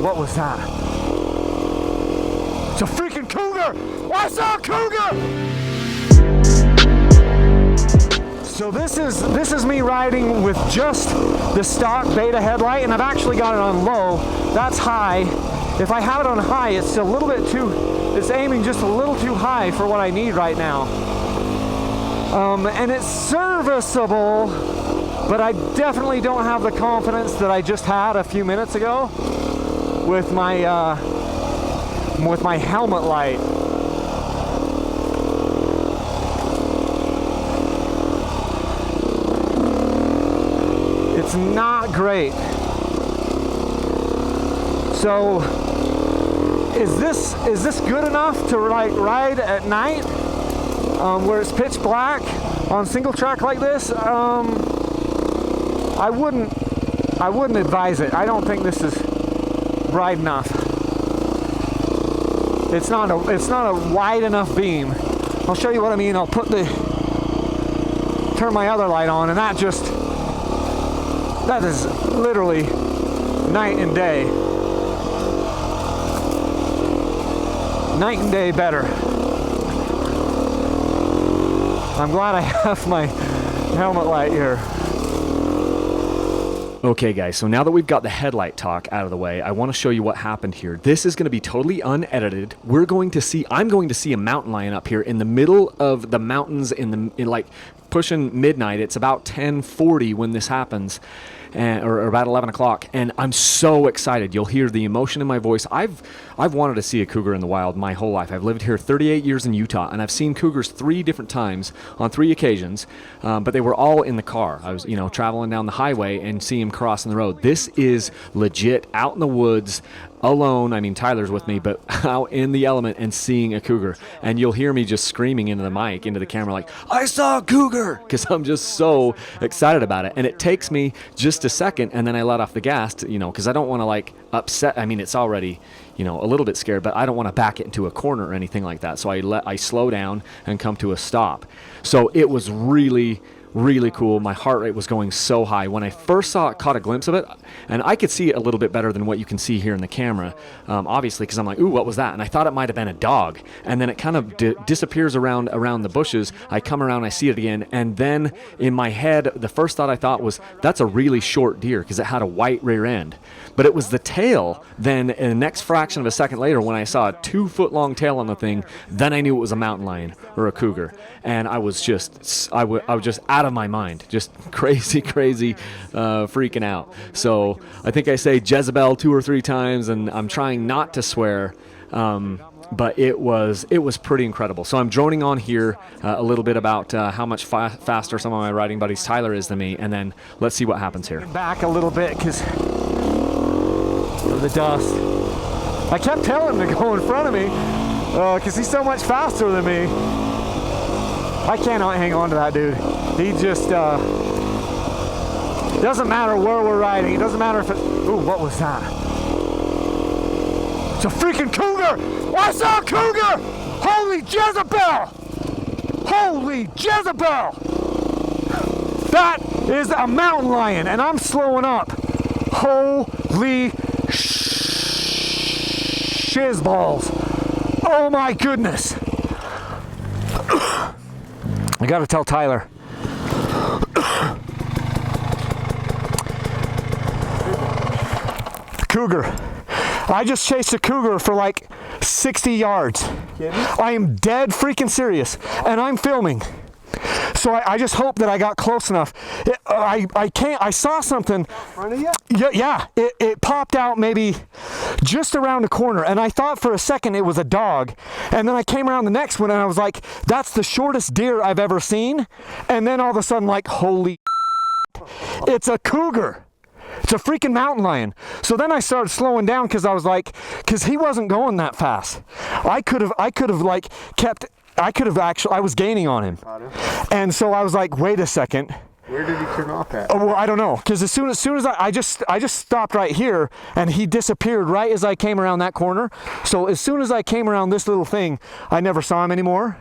what was that? It's a freaking cougar! I saw a cougar! So this is me riding with just the stock beta headlight, and I've actually got it on low. That's high. If I have it on high, it's a little bit too, it's aiming just a little too high for what I need right now. And it's serviceable, but I definitely don't have the confidence that I just had a few minutes ago with my helmet light. It's not great. So is this good enough to like ride at night where it's pitch black on single track like this? I wouldn't advise it. I don't think this is bright enough. It's not a wide enough beam. I'll show you what I mean. I'll turn my other light on, and that is literally night and day. Night and day better. I'm glad I have my helmet light here. Okay guys, so now that we've got the headlight talk out of the way, I want to show you what happened here. This is going to be totally unedited. I'm going to see a mountain lion up here in the middle of the mountains in like pushing midnight. It's about 10:40 when this happens. Or about 11 o'clock, and I'm so excited. You'll hear the emotion in my voice. I've wanted to see a cougar in the wild my whole life. I've lived here 38 years in Utah, and I've seen cougars 3 different times on 3 occasions, but they were all in the car. I was, traveling down the highway and seeing them crossing the road. This is legit out in the woods, alone. I mean, Tyler's with me, but out in the element and seeing a cougar. And you'll hear me just screaming into the mic, into the camera, like, I saw a cougar, because I'm just so excited about it. And it takes me just a second, and then I let off the gas, because I don't want to like upset. I mean, it's already, a little bit scared, but I don't want to back it into a corner or anything like that. So I slow down and come to a stop. So it was really cool. My heart rate was going so high. When I first caught a glimpse of it, and I could see it a little bit better than what you can see here in the camera, obviously, because I'm like, ooh, what was that? And I thought it might have been a dog. And then it kind of disappears around the bushes. I come around, I see it again, and then in my head, the first thought I thought was, that's a really short deer, because it had a white rear end. But it was the tail. Then in the next fraction of a second later, when I saw a 2-foot-long tail on the thing, then I knew it was a mountain lion or a cougar. And I was just out of my mind, just crazy freaking out. So I think I say Jezebel 2 or 3 times, and I'm trying not to swear, but it was pretty incredible. So I'm droning on here a little bit about how much faster some of my riding buddies Tyler is than me, and then let's see what happens here. Back a little bit because of the dust. I kept telling him to go in front of me because he's so much faster than me. I cannot hang on to that dude. He just doesn't matter where we're riding. It doesn't matter if it. Ooh, what was that? It's a freaking cougar! I saw a cougar! Holy Jezebel! Holy Jezebel! That is a mountain lion, and I'm slowing up. Holy shizballs! Oh my goodness! I gotta tell Tyler. Cougar. I just chased a cougar for like 60 yards. I am dead freaking serious, and I'm filming. So I just hope that I got close enough. I saw something. In front of you? Yeah. It popped out maybe just around the corner, and I thought for a second it was a dog. And then I came around the next one, and I was like, that's the shortest deer I've ever seen. And then all of a sudden, like, holy, it's a cougar. It's a freaking mountain lion. So then I started slowing down because I was like, because he wasn't going that fast. I could have like kept. I was gaining on him. And so I was like, wait a second. Where did he turn off at? Oh, well, I don't know. Because as soon as I just stopped right here, and he disappeared right as I came around that corner. So as soon as I came around this little thing, I never saw him anymore.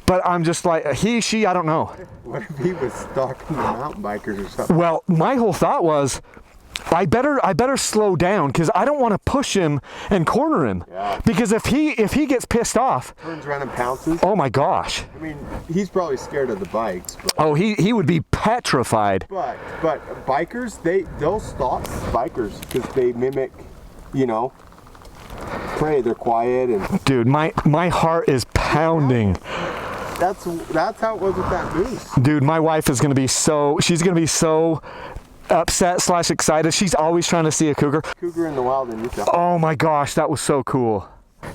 But I'm just like, she, I don't know. What if he was stalking the mountain bikers or something? Well, my whole thought was, I better slow down because I don't want to push him and corner him. Yeah. Because if he gets pissed off, turns around and pounces. oh my gosh. I mean, he's probably scared of the bikes. But, Oh, he would be petrified. but bikers, they'll stop bikers because they mimic, you know, prey. They're quiet and. Dude, my heart is pounding. That's how it was with that moose. Dude, my wife is gonna be so upset / excited. She's always trying to see a cougar. Cougar in the wild in Utah. Oh my gosh, that was so cool.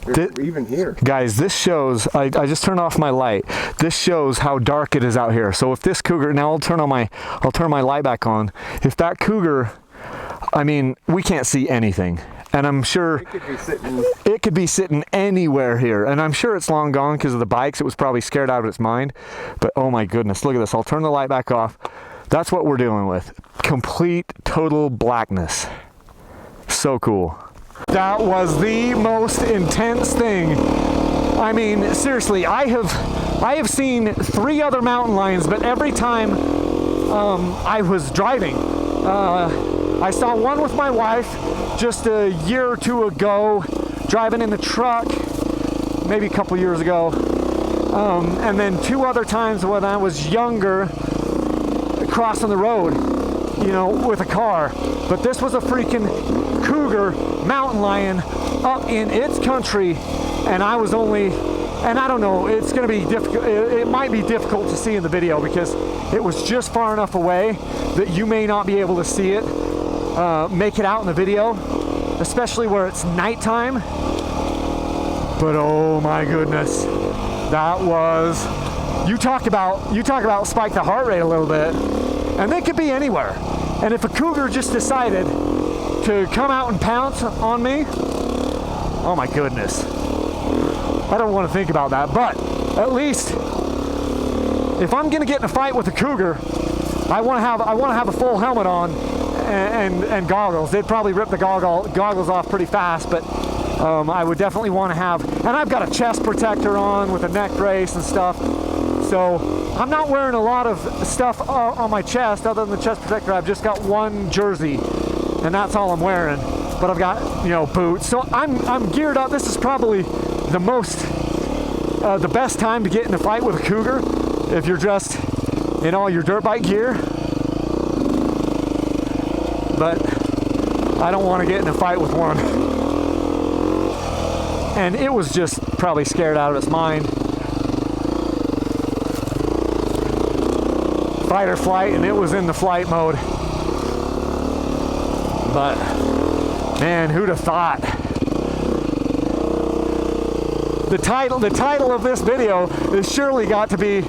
They're even here. Guys, this shows, I just turned off my light. This shows how dark it is out here. So if this cougar, now I'll turn my light back on. If that cougar, I mean, we can't see anything. And I'm sure it could be sitting anywhere here. And I'm sure it's long gone because of the bikes. It was probably scared out of its mind. But oh my goodness, look at this. I'll turn the light back off. That's what we're dealing with. Complete, total blackness. So cool. That was the most intense thing. I mean, seriously, I have seen 3 other mountain lions, but every time I was driving, I saw one with my wife just a year or 2 ago, driving in the truck, maybe a couple years ago. And then 2 other times when I was younger, crossing the road, you know, with a car. But this was a freaking cougar mountain lion up in its country, and I was only, and I don't know, it's going to be difficult. It might be difficult to see in the video because it was just far enough away that you may not be able to see it, make it out in the video, especially where it's nighttime. But oh my goodness, that was, you talk about spike the heart rate a little bit, and they could be anywhere. And if a cougar just decided to come out and pounce on me, oh my goodness, I don't want to think about that. But at least if I'm gonna get in a fight with a cougar, I want to have a full helmet on and goggles. They'd probably rip the goggles off pretty fast, but I would definitely want to have, and I've got a chest protector on with a neck brace and stuff. So I'm not wearing a lot of stuff on my chest other than the chest protector. I've just got one jersey, and that's all I'm wearing. But I've got, you know, boots. So I'm geared up. This is probably the best time to get in a fight with a cougar if you're dressed in all your dirt bike gear. But I don't want to get in a fight with one. And it was just probably scared out of its mind. Fight or flight, and it was in the flight mode. But man, who'd have thought? The title of this video has surely got to be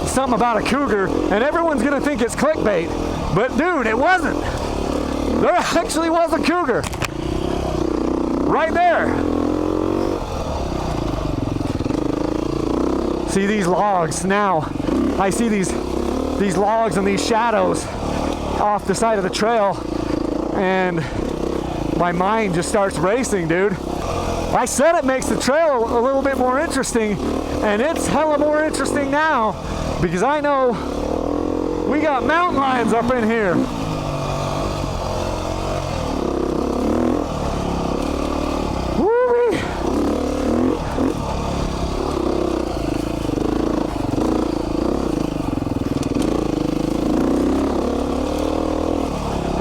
something about a cougar, and everyone's gonna think it's clickbait. But dude, it wasn't. There actually was a cougar right there. See these logs now. I see these logs and these shadows off the side of the trail, and my mind just starts racing, dude. I said it makes the trail a little bit more interesting, and it's hella more interesting now because I know we got mountain lions up in here.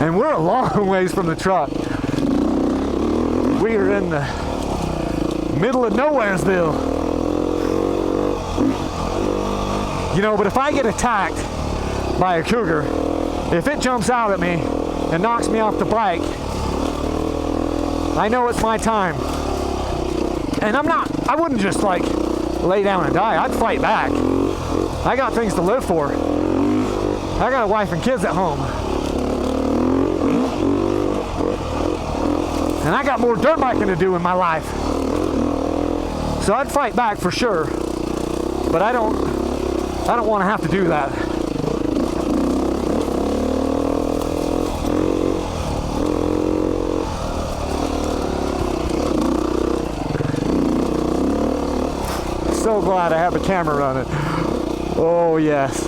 And we're a long ways from the truck. We are in the middle of Nowheresville. You know, but if I get attacked by a cougar, if it jumps out at me and knocks me off the bike, I know it's my time. And I wouldn't just like lay down and die. I'd fight back. I got things to live for. I got a wife and kids at home. And I got more dirt biking to do in my life. So I'd fight back for sure. But I don't want to have to do that. So glad I have the camera running. Oh yes.